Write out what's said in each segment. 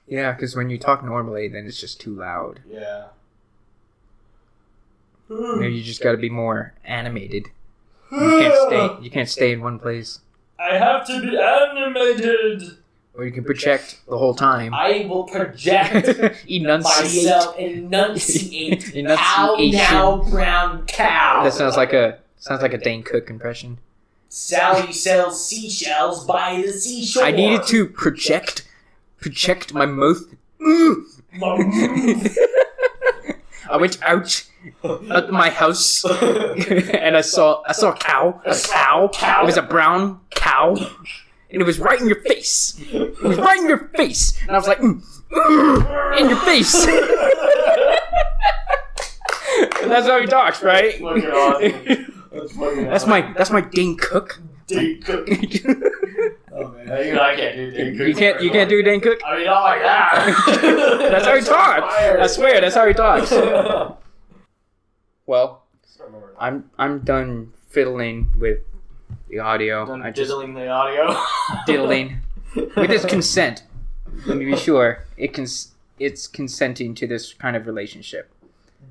Yeah, because when you talk normally, then it's just too loud. Yeah. Maybe you just got to be more animated. You can't stay in one place. I have to be animated. Or you can project the whole time. I will project myself. Enunciate. Cow now, brown cow. That sounds like a Dane Cook impression. Sally sells seashells by the seashore. I needed to project my mouth. I went out of my house and I saw a cow. A cow. It was a brown cow. And it was right in your face. It was right in your face. And I was like, in your face. That's how he talks, right? Fucking awesome. That's my Dane Cook. Dane Cook. Oh man, I can't do Dane Cook. You can't do Dane Cook? I mean, not like that. That's how he talks. I swear, that's how he talks. Well, I'm done fiddling with the audio. Diddling the audio. Diddling with his consent. Let me be sure it's consenting to this kind of relationship.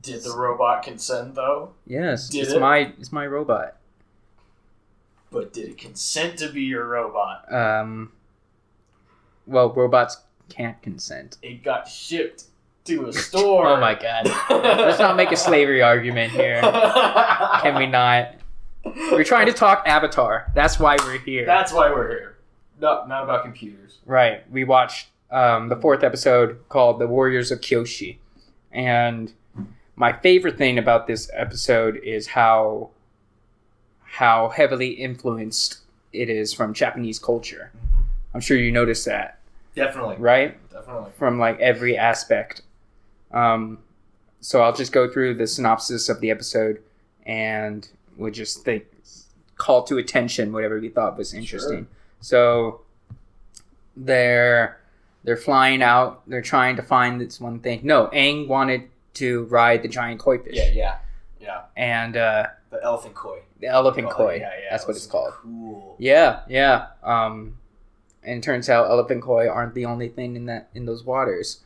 Did the robot consent though? Yes, it's my robot. But did it consent to be your robot? Well, robots can't consent. It got shipped to a store. Oh my god. Let's not make a slavery argument here. Can we not? We're trying to talk Avatar. That's why we're here. That's why we're here. Not about computers. Right. We watched the 4th episode called The Warriors of Kyoshi. And my favorite thing about this episode is how heavily influenced it is from Japanese culture. Mm-hmm. I'm sure you noticed that. Definitely. Right? Definitely. From like every aspect. So I'll just go through the synopsis of the episode and we'll just call to attention whatever we thought was interesting. Sure. So they're flying out. They're trying to find this one thing. No, Aang wanted to ride the giant koi fish. Yeah. And the elephant koi. The elephant koi. Yeah. That's what it's called. Cool. Yeah. And it turns out elephant koi aren't the only thing in those waters.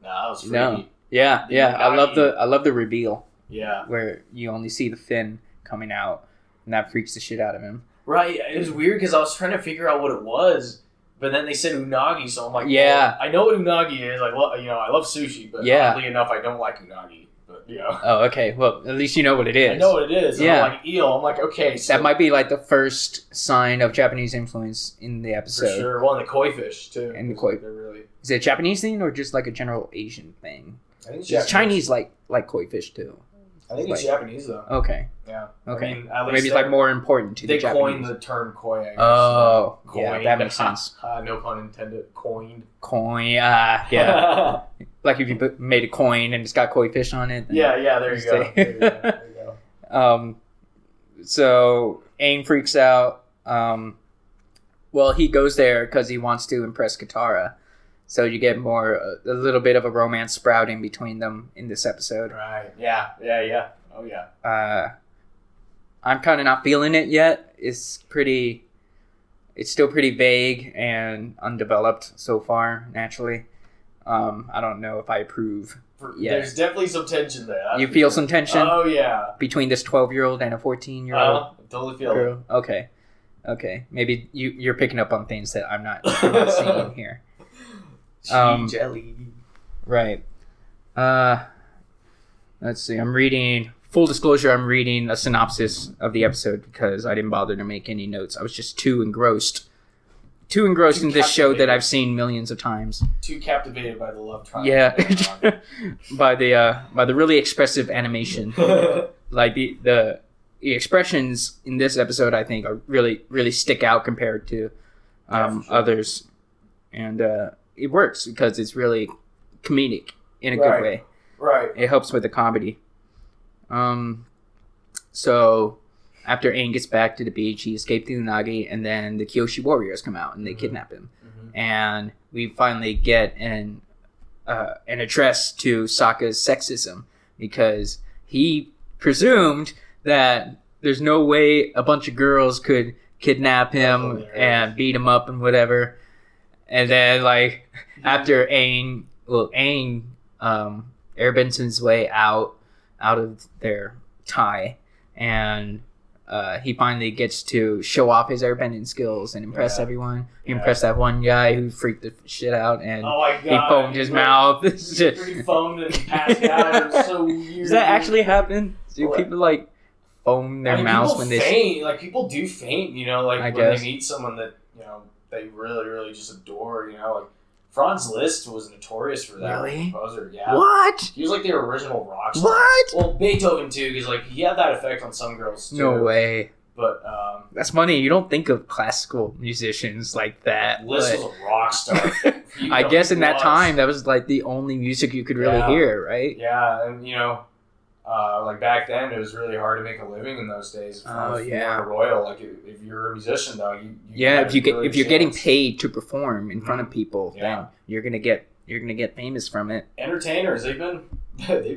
No, that was freaky. No. Yeah. I love the reveal. Yeah. Where you only see the fin coming out, and that freaks the shit out of him. Right. It was weird because I was trying to figure out what it was, but then they said unagi, so I'm like, yeah. Well, I know what unagi is. I love sushi, but oddly enough, I don't like unagi. But Oh, okay. Well, at least you know what it is. I know what it is. Yeah. I'm like eel. I'm like, okay. So that might be like the first sign of Japanese influence in the episode. For sure. Well, and the koi fish too. And the koi. They're really. Is it a Japanese thing or just like a general Asian thing? I think it's Chinese like koi fish too. I think it's Japanese though. Okay. Yeah. Okay. I mean, at least maybe it's like more important to the Japanese. They coined the term koi. I guess. Oh, yeah, that makes sense. No pun intended. Coined. Coin. Yeah. Like if you made a coin and it's got koi fish on it. Yeah. There you go. So Aang freaks out. Well, he goes there because he wants to impress Katara. So you get a little bit of a romance sprouting between them in this episode. Right. Yeah. Oh, yeah. I'm kind of not feeling it yet. It's still pretty vague and undeveloped so far, naturally. I don't know if I approve yet. There's definitely some tension there. You feel some tension? Oh, yeah. Between this 12-year-old and a 14-year-old? Totally feel girl? It. Okay. Maybe you're picking up on things that I'm not seeing here. Jelly. Right. Let's see. Full disclosure, I'm reading a synopsis of the episode because I didn't bother to make any notes. I was just too engrossed in this show that I've seen millions of times. Too captivated by the love triangle. Yeah. by the really expressive animation. Like the expressions in this episode, I think, are really, really stick out compared to others. And it works because it's really comedic in a good way. Right. It helps with the comedy. So after Aang gets back to the beach, he escaped the Unagi, and then the Kyoshi warriors come out and they kidnap him. Mm-hmm. And we finally get an address to Sokka's sexism because he presumed that there's no way a bunch of girls could kidnap him and beat him up and whatever. And then like after Aang airbends his way out of their tie, and he finally gets to show off his airbending skills and impress everyone. He impressed that one guy who freaked the shit out, and he foamed his mouth. He foamed and passed out. It was so weird. Does that actually happen? Do people like foam their mouths when they faint? Like people do faint, you know, like when they meet someone that, you know, they really, really just adore, you know, like Franz Liszt was notorious for that. Really? Composer. Yeah. What? He was like the original rock star. What? Well, Beethoven too, because like he had that effect on some girls too. No way. But that's funny. You don't think of classical musicians like that. Liszt was a rock star. I guess in that time, that was like the only music you could really hear, right? Yeah, and you know, like back then, it was really hard to make a living in those days. If you weren't a royal, like if you're a musician, though, if you're getting paid to perform in front of people, then you're gonna get famous from it. Entertainers, they've been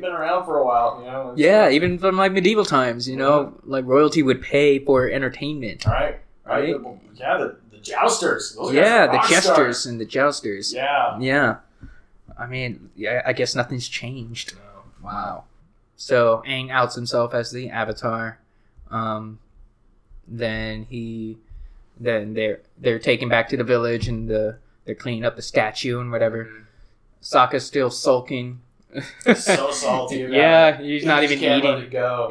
around for a while, you know. Yeah, even from like medieval times, you know, like royalty would pay for entertainment. Right. The jousters. Those the jesters and the jousters. Yeah. Yeah. I mean, I guess nothing's changed. No. Wow. So Aang outs himself as the Avatar. Then they're taken back to the village, and they're cleaning up the statue and whatever. Mm-hmm. Sokka's still sulking. So salty about it. He's not even can't eating. Let it go.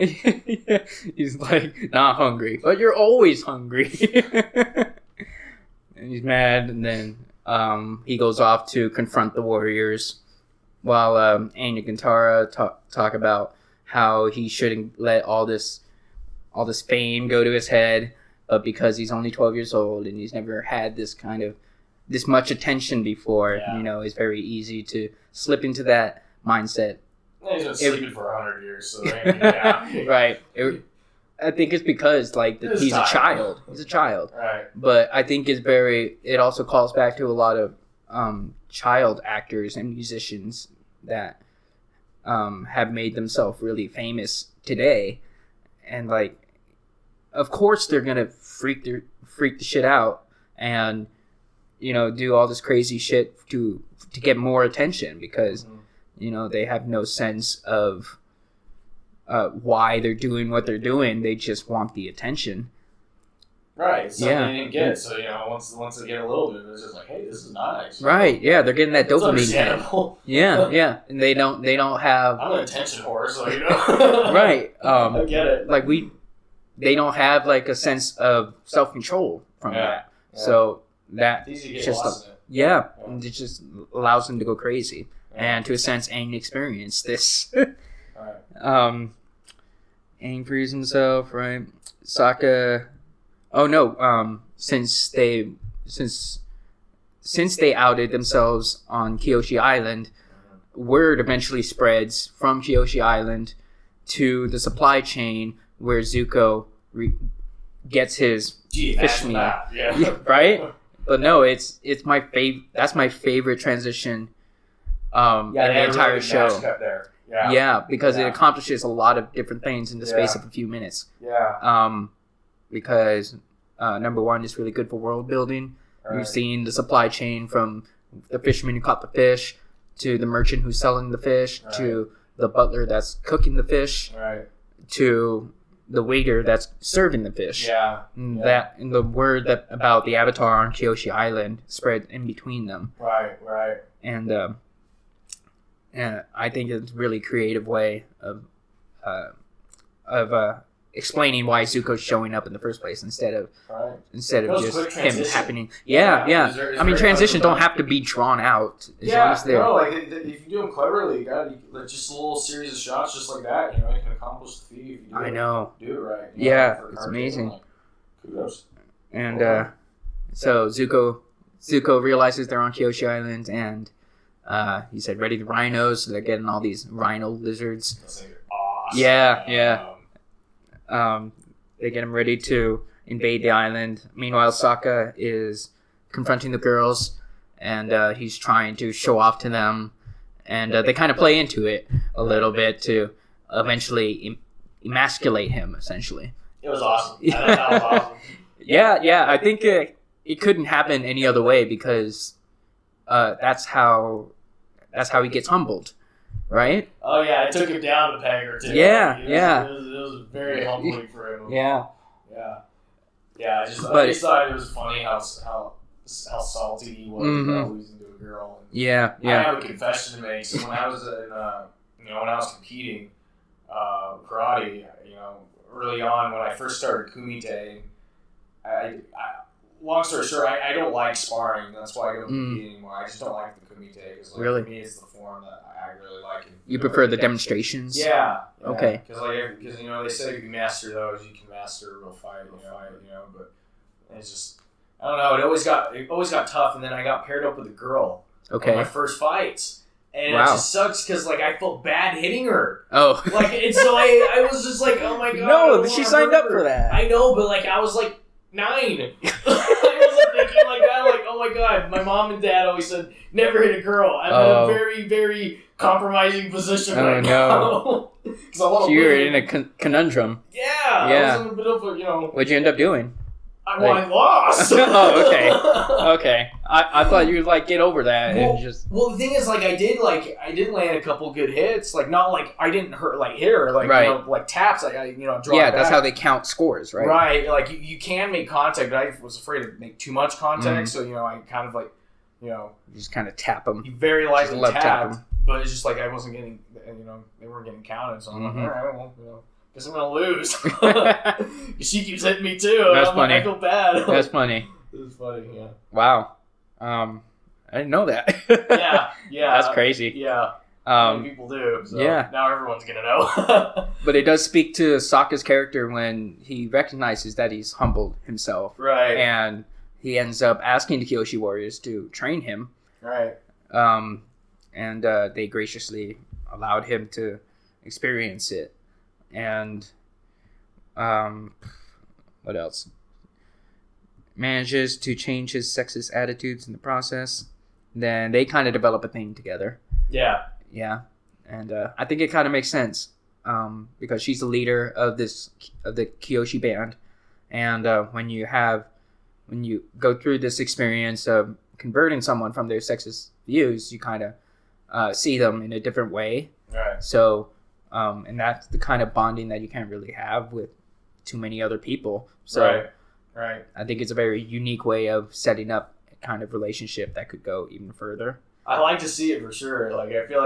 He's like not hungry, but you're always hungry. And he's mad, and then he goes off to confront the warriors, while Aang and Gintara talk about how he shouldn't let all this fame go to his head, but because he's only 12 years old and he's never had this much attention before, you know, it's very easy to slip into that mindset. He's been sleeping for 100 years, so yeah. Right. I think it's because he's a child. He's a child. Right. But I think it also calls back to a lot of child actors and musicians that have made themselves really famous today, and of course they're gonna freak the shit out and, you know, do all this crazy shit to get more attention, because you know, they have no sense of why they're doing what they're doing. They just want the attention. Right. So they didn't get it. So, you know, once they get a little bit of it, it's just like, hey, this is nice. Right. Yeah, they're getting that dopamine. Understandable. Yeah. And they don't have. I'm an attention whore, so you know. Right. I get it. They don't have a sense of self-control from that. Yeah. So that it's easy to get lost in it. Yeah. It just allows them to go crazy. Yeah. And to a sense, Aang experienced this. Right. Aang frees himself, right? Sokka. Oh no! Since they outed themselves on Kyoshi Island, word eventually spreads from Kyoshi Island to the supply chain where Zuko gets his fish meal. Yeah, right? But no, it's my favorite. That's my favorite transition. In the entire show. There. Yeah, because it accomplishes a lot of different things in the space of a few minutes. Yeah. Because number one, it's really good for world building. Right. We've seen the supply chain from the fisherman who caught the fish to the merchant who's selling the fish to the butler that's cooking the fish to the waiter that's serving the fish. Yeah. And the word about the Avatar on Kyoshi Island spread in between them. Right. And I think it's a really creative way of explaining why Zuko's showing up in the first place instead of just him happening. Yeah. I mean, transitions don't have to be drawn out. As long as they're... no, if you do them cleverly, just a little series of shots just like that, you know, you can accomplish the feat if you do it right. You know, it's amazing. Kudos. And so Zuko realizes they're on Kyoshi Island, and he said, ready the rhinos, so they're getting all these rhino lizards. That's awesome. Yeah. They get him ready to invade the island. Meanwhile, Sokka is confronting the girls, and he's trying to show off to them. And they kind of play into it a little bit to eventually emasculate him, essentially. It was awesome. I thought that was awesome. Yeah. I think it couldn't happen any other way, because that's how he gets humbled, right? Oh yeah, it took him down a peg or two. Yeah, it was very humbling for him. Yeah. I just thought it was funny how salty he was about losing to a girl. And I have a confession to make. So when I was when I was competing karate, early on when I first started kumite, I long story short, I don't like sparring. That's why I don't compete anymore. I just don't like the kumite because for me it's the form that I really like. You prefer the demonstrations? Yeah. Okay. Because they say if you master those, you can master a real fight. But it's just I don't know. It always got tough, and then I got paired up with a girl. Okay. On my first fights. And it just sucks because I felt bad hitting her. Oh. And so I was just like, oh my god. No, she signed up for that. I know, but I was 9. I wasn't thinking like that. Oh my god, my mom and dad always said never hit a girl. I'm in a very, very compromising position right now. So you were in a conundrum. Yeah. I was in a bit of a What'd you end up doing? I lost. Oh, okay. I thought you'd get over that and just. Well, the thing is, I did land a couple good hits. Not I didn't hit her. Right. Taps. I draw. Yeah, that's how they count scores, right? Right. You can make contact, but I was afraid to make too much contact. So I kind of you just kind of tap them. You very lightly tap, but it's just I wasn't getting. They weren't getting counted. So I'm all right, well, guess I'm gonna lose. She keeps hitting me too. That's funny. I feel bad. That's funny. It was funny, yeah. Wow. I didn't know that. Yeah. That's crazy. Yeah. Many people do. So now everyone's gonna know. But it does speak to Sokka's character when he recognizes that he's humbled himself. Right. And he ends up asking the Kyoshi warriors to train him. Right. And they graciously allowed him to experience it. And what else? Manages to change his sexist attitudes in the process. Then they kind of develop a thing together. Yeah. And I think it kind of makes sense because she's the leader of the Kyoshi band, and when you go through this experience of converting someone from their sexist views, you kind of see them in a different way. Right. So. And that's the kind of bonding that you can't really have with too many other people. So right. I think it's a very unique way of setting up a kind of relationship that could go even further. I like to see it for sure. I feel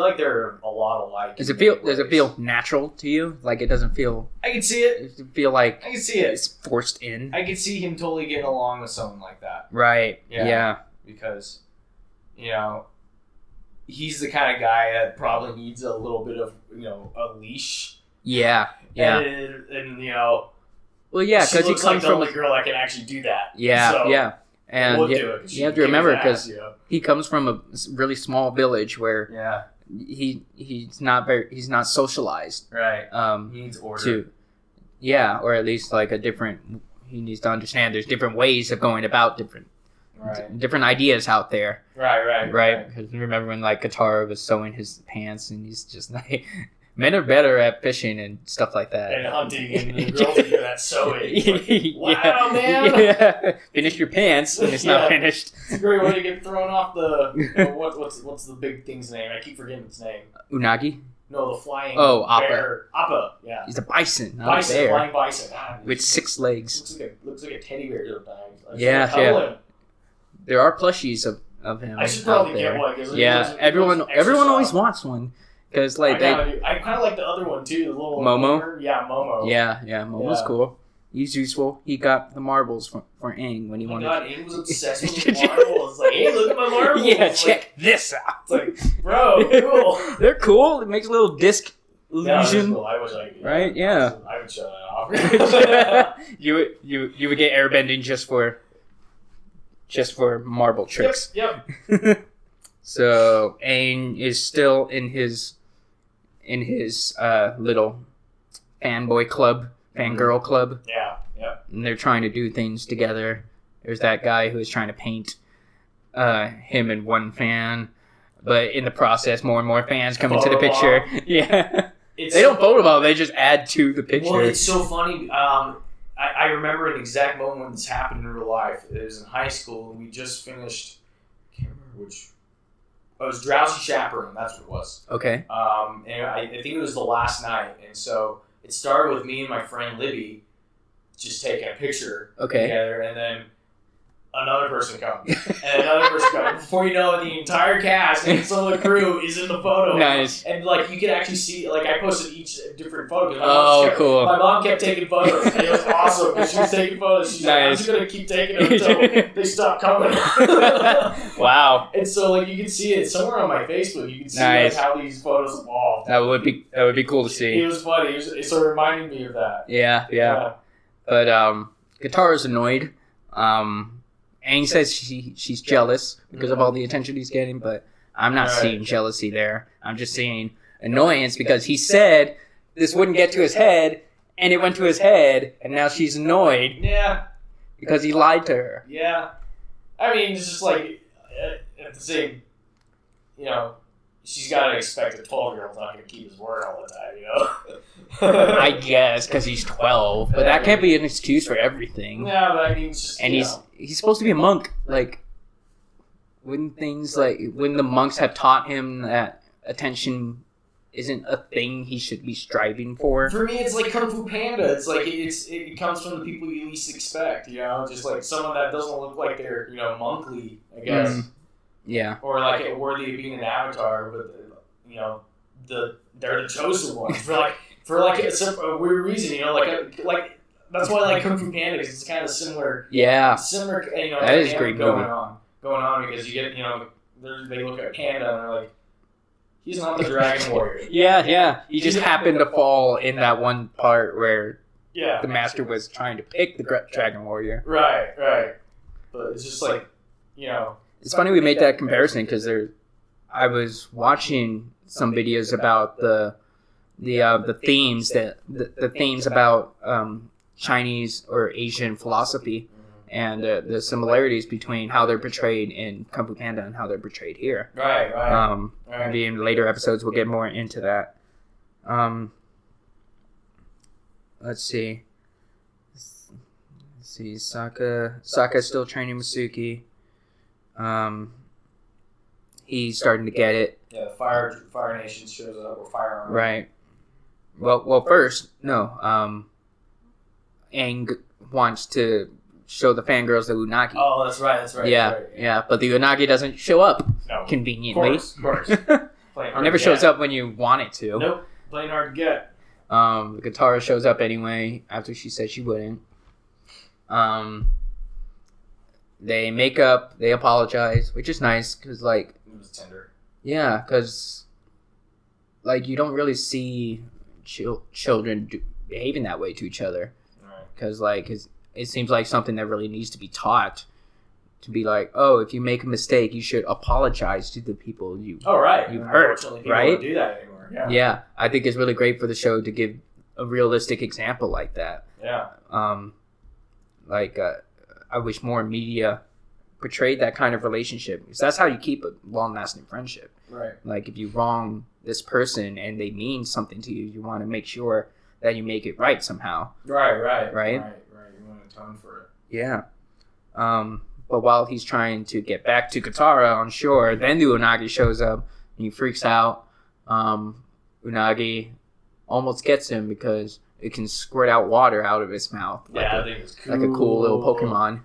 like they're a lot alike. Does it feel natural to you? It doesn't feel. I can see it. Does it feel like I can see it. It's forced in. I can see him totally getting along with someone like that. Right. Yeah. Because, he's the kind of guy that probably needs a little bit of, a leash. Yeah. And well, yeah, because he comes from a girl that can actually do that. Yeah, so yeah. And you have to remember because he comes from a really small village where he's not socialized. Right. He needs order. Or at least he needs to understand there's different ways of going about different ideas out there. Right. Because remember when Katara was sewing his pants and he's just men are better at fishing and stuff like that. And hunting and the girls are good at sewing. Wow, man. Yeah. Finish your pants when it's not finished. It's a great way to get thrown off the what's the big thing's name? I keep forgetting its name. Unagi? No, the flying bear. Appa, yeah. He's a bison, not bison, a bear. Flying bison. With 6 legs. Looks like a teddy bear sometimes. Yeah. There are plushies of him. I should probably get one. Everyone always wants one. Because I kind of like the other one too, the little Momo. Mover. Yeah, Momo. Yeah, Momo's cool. He's useful. He got the marbles for Aang when he wanted. God, Aang was obsessed with the marbles. Hey, look at my marbles. Yeah, check this out. It's bro, cool. They're cool. It makes a little disc illusion. Cool. I wish I could. Right? Yeah. I would show that off. You would get airbending just for marble tricks. Yep. So Aang is still in his little fangirl club. Yeah. And they're trying to do things together. There's that guy who is trying to paint him and one fan, but in the process, more and more fans come into the picture. Yeah, they don't photobomb; they just add to the picture. Well, it's so funny. I I remember an exact moment when this happened in real life. It was in high school, and we just finished. I can't remember which. It was Drowsy Chaperone. That's what it was. Okay. And I think it was the last night, and so it started with me and my friend Libby just taking a picture together, and then another person comes, and another person comes. Before you know it, the entire cast and some of the crew is in the photo. Nice. And like you could actually see, like I posted each different photo. Cool. My mom kept taking photos, and it was awesome because she was taking photos. She's like, I'm just gonna keep taking them until they stop coming. Wow. And so like you can see it somewhere on my Facebook. You can see like, how these photos evolved. That would be cool to see. It was funny. It sort of reminded me of that. Yeah. But Katara's annoyed. And he says she's jealous because of all the attention he's getting, but I'm not seeing jealousy there. I'm just seeing annoyance because he said this wouldn't get to his head, and it went to his head, and now she's annoyed. Yeah. Because he lied to her. Yeah. I mean, it's just like, at the same, she's got to expect a 12-year-old's not going to keep his word all the time, I guess, because he's 12, but that can't be an excuse for everything. Yeah, but I mean, it's just, and he's supposed to be a monk. Like, wouldn't the monks have taught him that attention isn't a thing he should be striving for? For me, it's like Kung Fu Panda. It's like, it comes from the people you least expect, just like someone that doesn't look like they're, monkly, I guess. Mm. Yeah. Or like worthy of being an avatar, but, they're the chosen ones. For a weird reason, like that's why I like Kung Fu Panda, because it's kind of similar. Yeah. Similar, that is great going on because you get, they look at Panda and they're like, he's not the Dragon Warrior. Yeah. He just happened to fall in that one part where the master was trying to pick the Dragon Warrior. Right. But it's just like, It's funny we made that comparison because I was watching some videos about the themes the themes about Chinese or Asian philosophy and the similarities between how they're portrayed in Kung Fu Panda and how they're portrayed here. Right. Maybe in later episodes we'll get more into that. Let's see. Sokka's still training Masuki. He's starting to get it. Yeah, the Fire Nation shows up, or Fire Army. Right. Well, first, no. Aang wants to show the fangirls the Unagi. Oh, that's right. Yeah. But the Unagi doesn't show up. No. Conveniently. Of course. It never shows up when you want it to. Nope. Playing hard to get. The Katara shows up anyway after she said she wouldn't. They make up, they apologize, which is nice, because, like... It was tender. Yeah, because, like, you don't really see children behaving that way to each other. Because, like, it seems like something that really needs to be taught. To be like, oh, if you make a mistake, you should apologize to the people you've hurt, right? Don't do that anymore. Yeah, I think it's really great for the show to give a realistic example like that. Yeah. I wish more media portrayed that kind of relationship, because that's how you keep a long-lasting friendship. Right. Like, if you wrong this person and they mean something to you, you want to make sure that you make it right somehow. Right. Right. You want to atone for it. Yeah. But while he's trying to get back to Katara on shore, then the Unagi shows up and he freaks out. Unagi almost gets him because it can squirt out water out of its mouth. I think it's cool. Like a cool little Pokemon.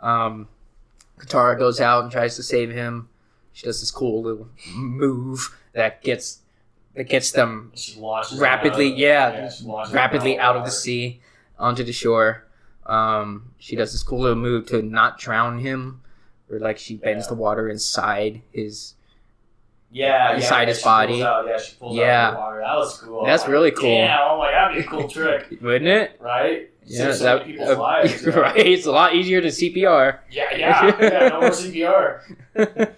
Katara goes out and tries to save him. She does this cool little move that gets them rapidly, out of the sea onto the shore. She does this cool little move to not drown him, or like she bends the water inside his. Inside his body. She pulls out the water. That was cool. That's really cool. Yeah, oh my god, that'd be a cool trick. Wouldn't it? Right? Yeah, so many people's lives. Right? It's a lot easier than CPR. Yeah, no more CPR.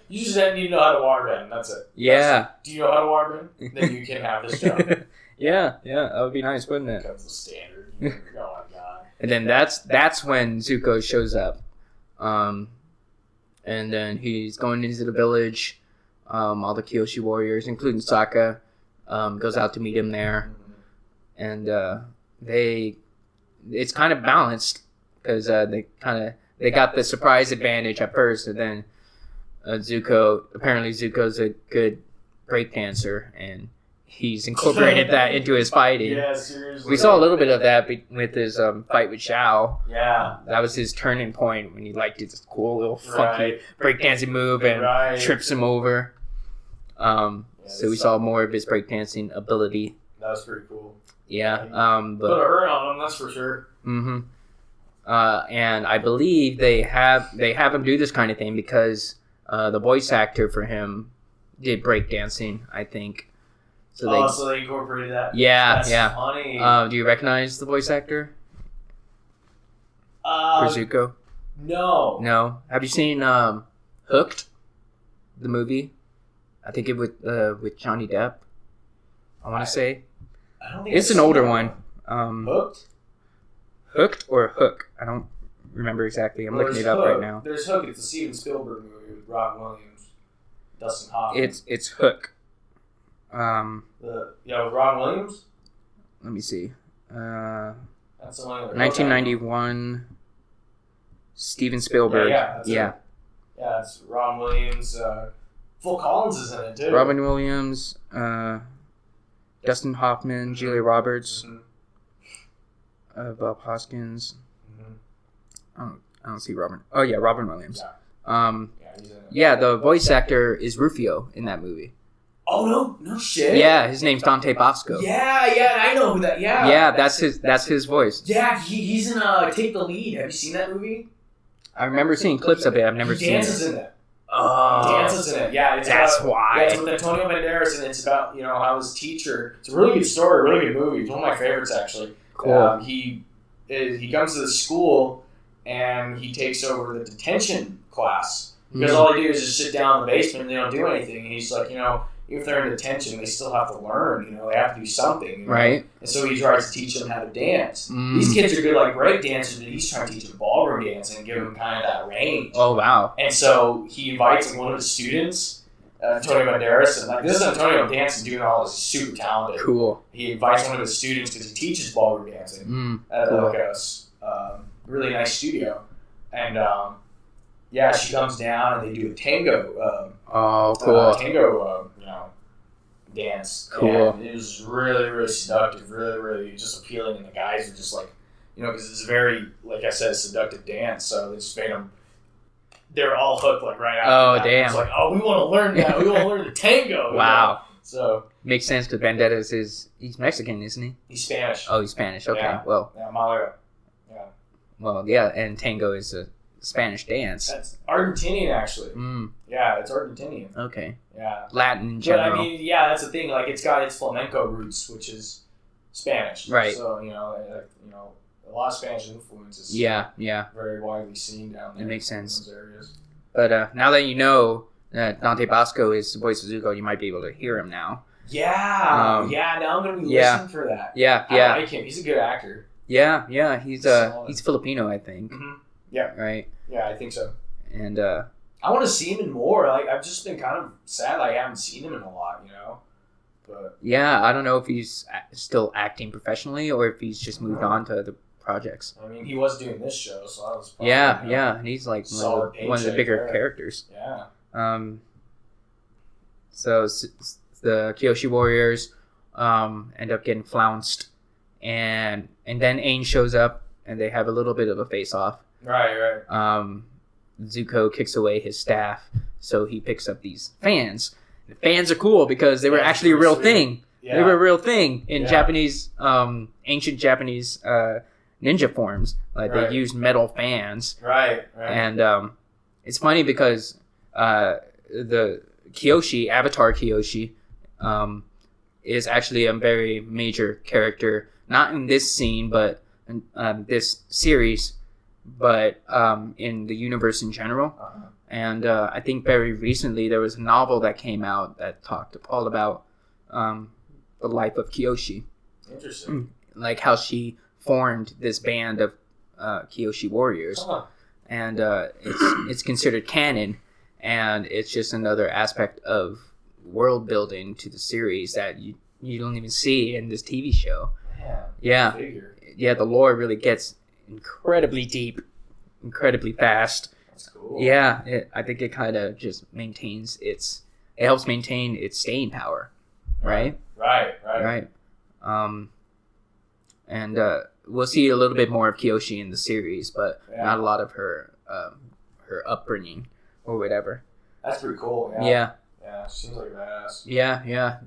You just need to know how to water bend. That's it. Do you know how to water bend? Then you can have this job. Yeah, that would be nice, wouldn't it? Becomes the standard. Oh my god. And then that's when Zuko shows up. And then he's going into the village. All the Kyoshi warriors, including Sokka, goes out to meet him there, and they it's kind of balanced because they got the surprise advantage at first, and then Zuko's a good breakdancer, and he's incorporated that into his fighting. Yeah, seriously. We saw a little bit of that with his fight with Xiao. Yeah. That was his turning point when he did this cool little funky breakdancing move and trips him over. So we saw more of his breakdancing ability. That was pretty cool. Yeah. Put a hurt on him, that's for sure. Mm-hmm. And I believe they have him do this kind of thing because the voice actor for him did breakdancing, I think. So they incorporated that? Yeah, That's funny. Do you recognize the voice actor? For Zuko? No. No. Have you seen Hooked, the movie? I think it with Johnny Depp. I want to say. I don't think it's an older one. Hooked or Hook? I don't remember exactly. I'm looking it up right now. There's Hook. It's a Steven Spielberg movie with Robin Williams, Dustin Hoffman. It's Hook. With Robin Williams. Let me see. That's the one. 1991. Steven Spielberg. Yeah, it's Robin Williams. Phil Collins is in it too. Robin Williams, Dustin Hoffman, Julia Roberts, Bob Hoskins. I don't see Robin. Oh yeah, Robin Williams. He's in it. Yeah, the voice actor is Rufio in that movie. Oh no shit. Yeah, his name's Dante Bosco. Yeah, I know who that. Yeah. Yeah, that's his voice. Yeah, he's in Take the Lead. Have you seen that movie? I remember seeing clips of it. I've never seen it. He dances in it. Oh, dances in it. Yeah, that's why. Yeah, it's with Antonio Banderas, and it's about how his teacher. It's a really good story, really good movie. It's one of my favorites actually. Cool. He comes to the school and he takes over the detention class because all they do is just sit down in the basement and they don't do anything. And he's like, if they're in detention, they still have to learn. They have to do something. Right. And so he tries to teach them how to dance. These kids are good like break dancers, but he's trying to teach them ballroom dancing and give them kind of that range. Oh wow! And so he invites one of his students, Antonio Banderas, and this is Antonio dancing, doing all this, super talented. Cool. He invites one of his students because he teaches ballroom dancing at like a really nice studio, and she comes down and they do a tango. Tango. Dance. Cool. And it was really, really seductive, really, really just appealing, and the guys are just like, because it's a very, like I said, seductive dance, so they just made them, they're all hooked like right after that. Damn. It's like, we want to learn that, we want to learn the tango. Wow. So. Makes sense because Banderas he's Mexican, isn't he? He's Spanish. Oh, he's Spanish, okay. Yeah. Well. Yeah, Malaga. Yeah. Well, yeah, and tango is a Spanish dance. That's Argentinian, actually. Yeah, it's Argentinian. Okay. Yeah. Latin in general. But I mean, that's the thing. Like, it's got its flamenco roots, which is Spanish. Right. So a lot of Spanish influences. Yeah. Very widely seen down there. It makes sense. In those areas. But now that you know that Dante Bosco is the voice of Zuko, you might be able to hear him now. Yeah. Now I'm gonna be listening for that. Yeah. I like him. He's a good actor. Yeah. He's Filipino, I think. Mm-hmm. Yeah. Right. Yeah, I think so. And I want to see him in more. Like, I've just been kind of sad I haven't seen him in a lot, But yeah, I don't know if he's still acting professionally or if he's just moved on to other projects. I mean, he was doing this show, so I was probably, and he's like one of the bigger characters. Yeah. So the Kyoshi warriors end up getting flounced, and then Aang shows up, and they have a little bit of a face-off. Right. Zuko kicks away his staff, so he picks up these fans. The fans are cool because they were actually a real thing. Yeah. They were a real thing in Japanese, ancient Japanese ninja forms. Like they used metal fans. Right. And it's funny because the Kyoshi, Avatar Kyoshi, is actually a very major character, not in this scene, but in this series, but in the universe in general. And I think very recently there was a novel that came out that talked all about the life of Kyoshi. Interesting. Like how she formed this band of Kyoshi warriors. And it's considered canon, and it's just another aspect of world building to the series that you don't even see in this TV show. Yeah. the lore really gets incredibly deep, incredibly fast. That's cool. Yeah, I think it kind of just it helps maintain its staying power, right? Right. And we'll see a little bit more of Kyoshi in the series, but not a lot of her upbringing or whatever. That's pretty cool. Yeah. Yeah, seems like a badass. Yeah.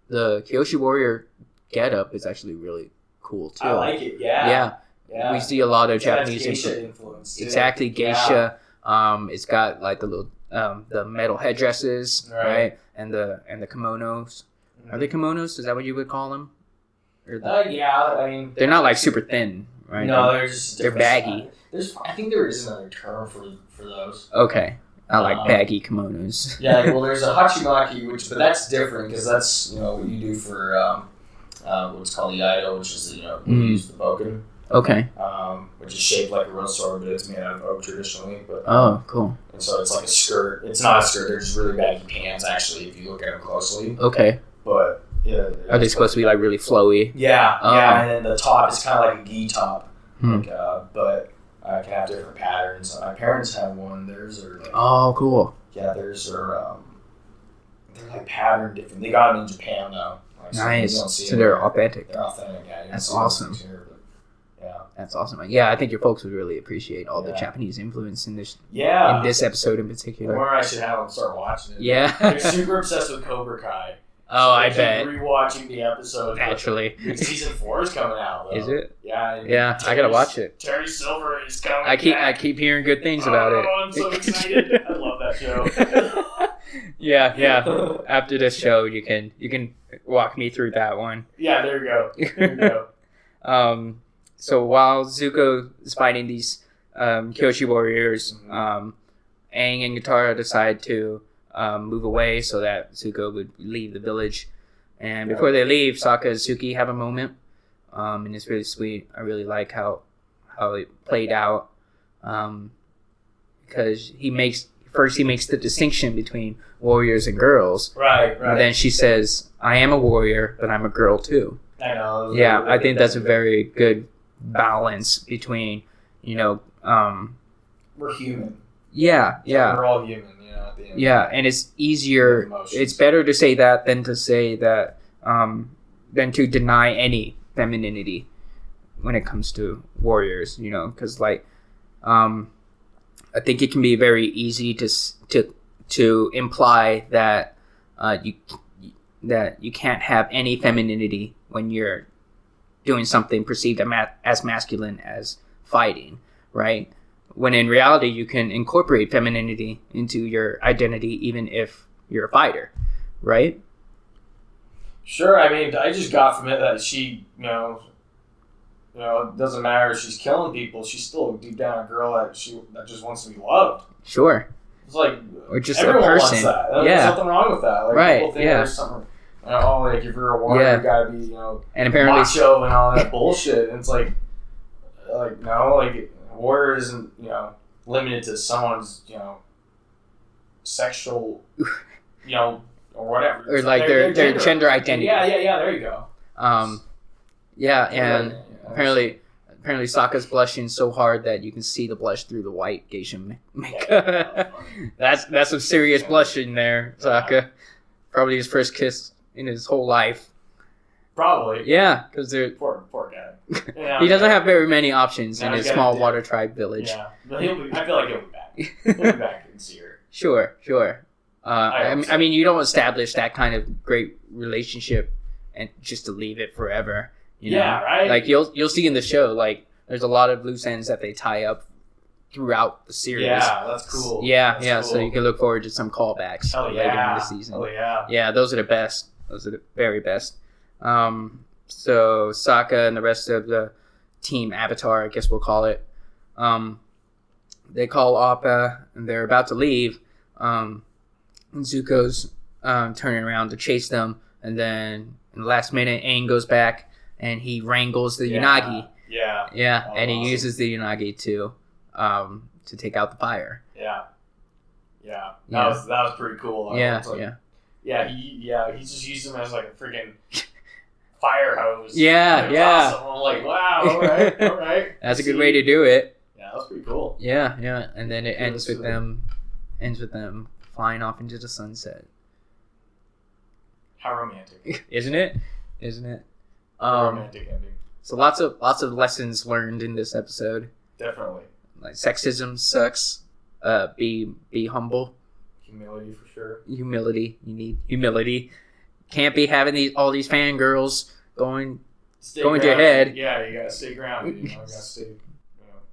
The Kyoshi warrior getup is actually really cool too. I like it. Yeah. We see a lot of it's Japanese geisha influence. Too. Exactly, geisha. Yeah. It's got like the little the metal headdresses, right? And the kimonos. Are they kimonos? Is that what you would call them? Yeah, I mean they're not like super thin, right? No, they're baggy. I think there is another term for those. Okay. I like baggy kimonos. Yeah, well, there's a hachimaki, but that's different because that's what you do for what's called the Ido, which is you use the boken. Okay. Which is shaped like a real sword, but it's made out of oak traditionally. But cool. And so it's like a skirt. It's not a skirt. They're just really baggy pants, actually, if you look at them closely. Okay. But yeah, are they supposed to be like really flowy? Yeah, and then the top is kind of like a gi top, but it can have different patterns. My parents have one. Theirs are like, cool. Yeah, theirs are they're like patterned different. They got them in Japan though. Nice. So they're authentic. They're authentic. Yeah, that's awesome. Here, yeah, that's awesome. Yeah, I think your folks would really appreciate all the Japanese influence in this. Yeah, in this episode in particular. Or I should have them start watching it. Yeah, they're super obsessed with Cobra Kai. Oh, I bet. Rewatching the episodes. Naturally. Season 4 is coming out, though. Is it? Yeah. Yeah, I gotta watch it. Terry Silver is coming I keep hearing good things about it. Oh, I'm so excited. I love that show. Yeah. After this show, you can walk me through that one. Yeah, there you go. So while Zuko is fighting these Kyoshi warriors, Aang and Katara decide to move away so that Zuko would leave the village. And before they leave, Sokka and Suki have a moment, and it's really sweet. I really like how it played out, because he makes the distinction between warriors and girls. Right. And then she says, "I am a warrior, but I'm a girl too." I know. Yeah, I think that's a very good balance between, we're human. Yeah. We're all human. Yeah, and it's easier. It's better to say that than to say that, than to deny any femininity when it comes to warriors. Because I think it can be very easy to imply that you can't have any femininity when you're doing something perceived as masculine as fighting, right? When in reality, you can incorporate femininity into your identity, even if you're a fighter, right? Sure. I mean, I just got from it that she, it doesn't matter if she's killing people. She's still deep down a girl that just wants to be loved. Sure. It's like or just everyone a person. Wants that. There's nothing wrong with that. Like, right. People think there's something. Like if you're a warrior, you gotta be, and apparently macho and all that bullshit. And it's like no, like. Warrior isn't, limited to someone's, sexual, or whatever. Or like their gender identity. Yeah, there you go. And apparently Sokka's blushing so hard that you can see the blush through the white geisha makeup. That's some serious blushing there, Sokka. Probably his first kiss in his whole life. Probably. Yeah, because they're... Poor guy. He doesn't have very many options in his small water tribe village. Yeah, but I feel like he'll be back. He'll be back in Seer. Sure. I mean, you don't establish that kind of great relationship and just to leave it forever. Yeah, right? Like, you'll see in the show, like, there's a lot of loose ends that they tie up throughout the series. Yeah, that's cool. Yeah, cool. So you can look forward to some callbacks later in the season. Oh, yeah. Yeah, those are the best. Those are the very best. So Sokka and the rest of the team Avatar, I guess we'll call it, they call Appa and they're about to leave. And Zuko's turning around to chase them, and then in the last minute, Aang goes back and he wrangles the Unagi. Yeah. And he uses the Unagi to take out the fire. Yeah. That was pretty cool. Yeah. He just used them as like a freaking fire hose. Yeah, yeah. Awesome. I'm like, wow, all right. That's a good way to do it. Yeah, that was pretty cool. Yeah, and then it ends with them flying off into the sunset. How romantic. Isn't it? Romantic ending. So lots of lessons learned in this episode. Definitely. Like sexism sucks. Be humble. Humility for sure. Humility. You need humility. Can't be having all these fangirls going to your head. Yeah, you gotta stay grounded. You gotta stay.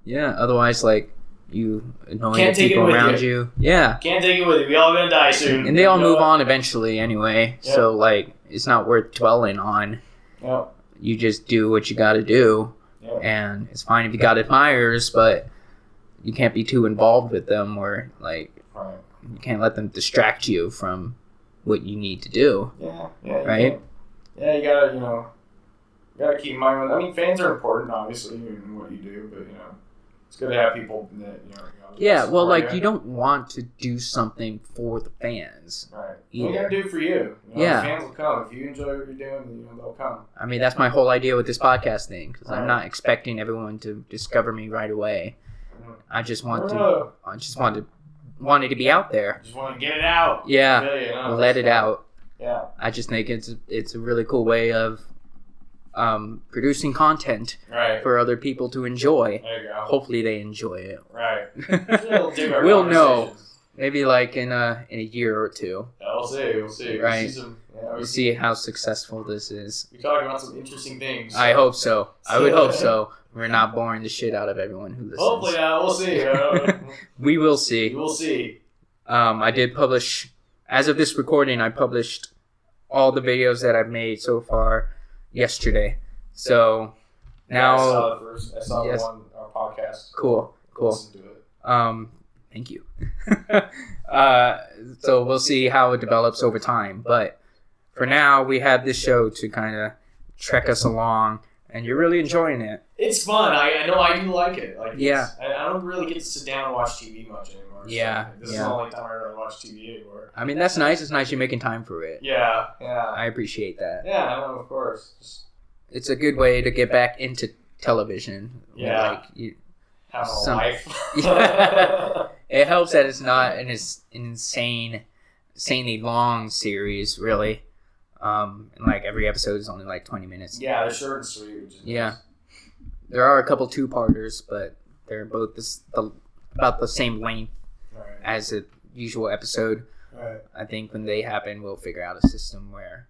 Yeah, otherwise, like, you annoying the people around you. Yeah. Can't take it with you. We all gonna die soon. And they all move on eventually anyway. Yep. So, like, it's not worth dwelling on. Yep. You just do what you gotta do. Yep. And it's fine if you got admirers, but you can't be too involved with them or, like, you can't let them distract you from what you need to do. Yeah. Right? Yeah, you gotta keep in mind. I mean, fans are important, obviously, in what you do, but, it's good to have people that, yeah, well, like, you don't want to do something for the fans. Right. Either. You gotta do it for you. Yeah. The fans will come. If you enjoy what you're doing, they'll come. I mean, that's my whole idea with this podcast thing, because I'm not expecting everyone to discover me right away. I just wanted to be out there. Just want to get it out. Yeah. Really, let it out. Yeah. I just think it's a really cool way of producing content for other people to enjoy. There you go. Hopefully they enjoy it. Right. We'll know. Maybe like in a year or two. Yeah, we'll see. Right. We'll see how successful this is. We're talking about some interesting things. I hope so. I would hope so. We're not boring the shit out of everyone who listens. Hopefully, we'll see. We will see. We'll see. I did publish, as of this recording, I published all the videos that I've made so far yesterday. So now I saw the first. I saw the one our podcast. Cool. Listen to it. Thank you. So we'll see how it develops over time. But for now, we have this show to kind of trek us along, and you're really enjoying it. It's fun. I know I do like it. Like, yeah. I don't really get to sit down and watch TV much anymore. Yeah. So this is the only time I really watch TV anymore. I mean, that's nice. It's nice you're making time for it. Yeah. I appreciate that. Yeah, I know, of course. It's a good way to get back into television. Yeah. Like, you have a life. Yeah. It helps that it's not an insanely long series, really. And like every episode is only like 20 minutes. Yeah, they're short and sweet. Which is nice. There are a couple 2-parters, but they're both about the same length as a usual episode. Right. I think when they happen, we'll figure out a system where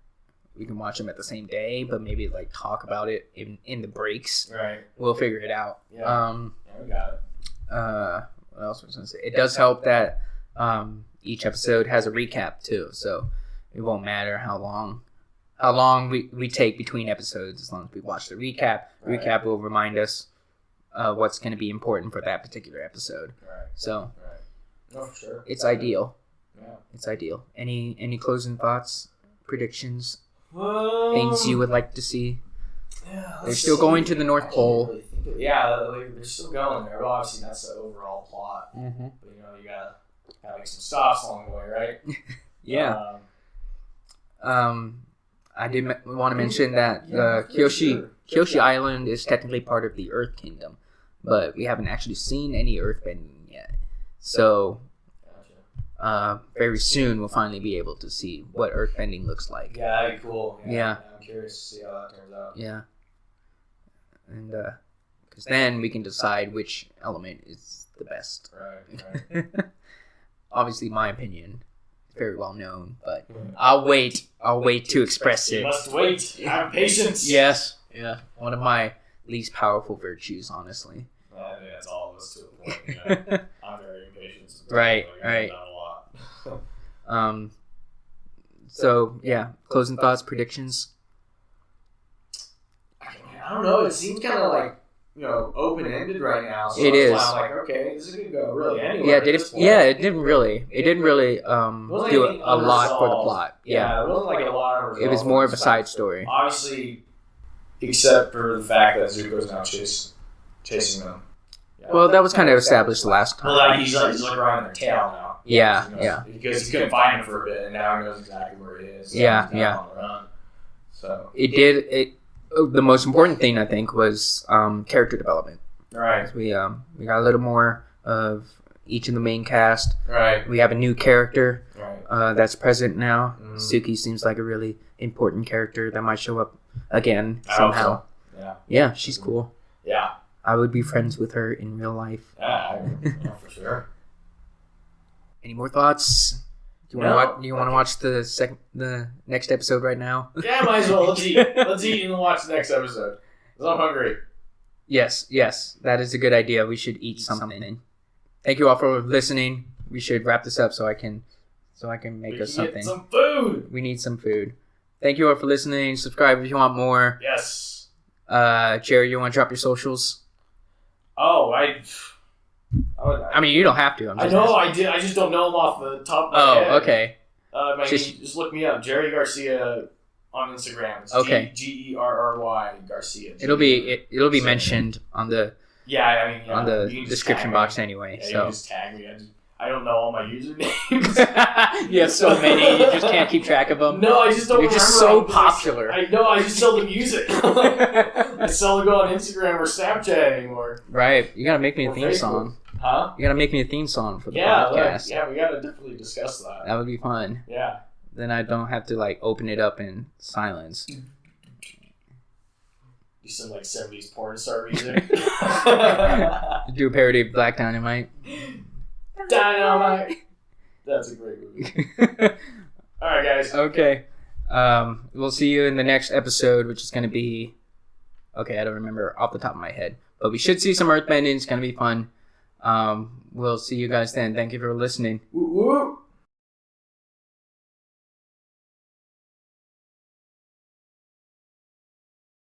we can watch them at the same day, but maybe like talk about it in the breaks. Right. We'll figure it out. Yeah. We got it. What else was I gonna say? It does help that each episode has a recap too, so it won't matter how long we take between episodes as long as we watch the recap. Right. Recap will remind us what's going to be important for that particular episode. Right. So, no, for sure. It's ideal. Yeah. It's ideal. Any closing thoughts, predictions, things you would like to see? Yeah, they're still going to the North Pole. Really they're still going there. Well, obviously that's the overall plot. Mm-hmm. But you gotta have some stops along the way, right? Yeah. I did want to mention that Kyoshi Island is technically part of the Earth Kingdom, but we haven't actually seen any earthbending yet. So, very soon we'll finally be able to see what earthbending looks like. Yeah, that'd be cool. Yeah. I'm curious to see how that turns out. Yeah. And because then we can decide which element is the best. Right. Obviously, my opinion is very well known, but I'll wait to express it. You must wait. Have patience. Yes. Yeah. One of my least powerful virtues, honestly. I think that's all of us to a point. I'm very impatient. Right. A lot. So yeah, closing thoughts, predictions. I don't know. It seems kind of like open-ended right now. So it is. I'm like, okay, this is gonna go really anywhere. It didn't really do a lot for the plot. Yeah, it wasn't like a lot of. It was more of a side story. Obviously, except for the fact that Zuko's now chasing them. Yeah. Well, that was kind of established last time. Well, he's like around their tail now. Yeah. Because he couldn't find him for a bit, and now he knows exactly where he is. So Yeah. On the run. So it the most important thing I think was character development. Right. We got a little more of each of the main cast. Right. We have a new character. Right. That's present now. Suki seems like a really important character that might show up again somehow. So. Yeah. Yeah, she's cool. Yeah. I would be friends with her in real life. Yeah, for sure. Any more thoughts? Do you want to watch the next episode right now? Yeah, might as well. Let's eat and watch the next episode. 'Cause I'm hungry. Yes, that is a good idea. We should eat something. Thank you all for listening. We should wrap this up so I can make us something. Get some food. We need some food. Thank you all for listening. Subscribe if you want more. Yes. Jerry, you want to drop your socials? Oh, I mean, you don't have to. I know I did. I just don't know them off the top of my head. Oh, okay. Just look me up, Jerry Garcia on Instagram. It's okay. Gerry Garcia. It'll be mentioned on the on the description box anyway. Yeah, so you can just tag me. I don't know all my usernames. You have so many, you just can't keep track of them. No, I just don't. You're just so popular. I know. I just sell the music. I seldom go on Instagram or Snapchat anymore. Right. You gotta make me a theme song. Huh? You gotta make me a theme song for the podcast. Yeah, we gotta definitely discuss that. That would be fun. Yeah. Then I don't have to open it up in silence. Do some 70s porn star music. Do a parody of Black Dynamite. Dynamite. That's a great movie. All right, guys. Okay. We'll see you in the next episode, which is going to be... Okay, I don't remember off the top of my head. But we should see some earthbending. It's going to be fun. We'll see you guys then. Thank you for listening. Woo woo.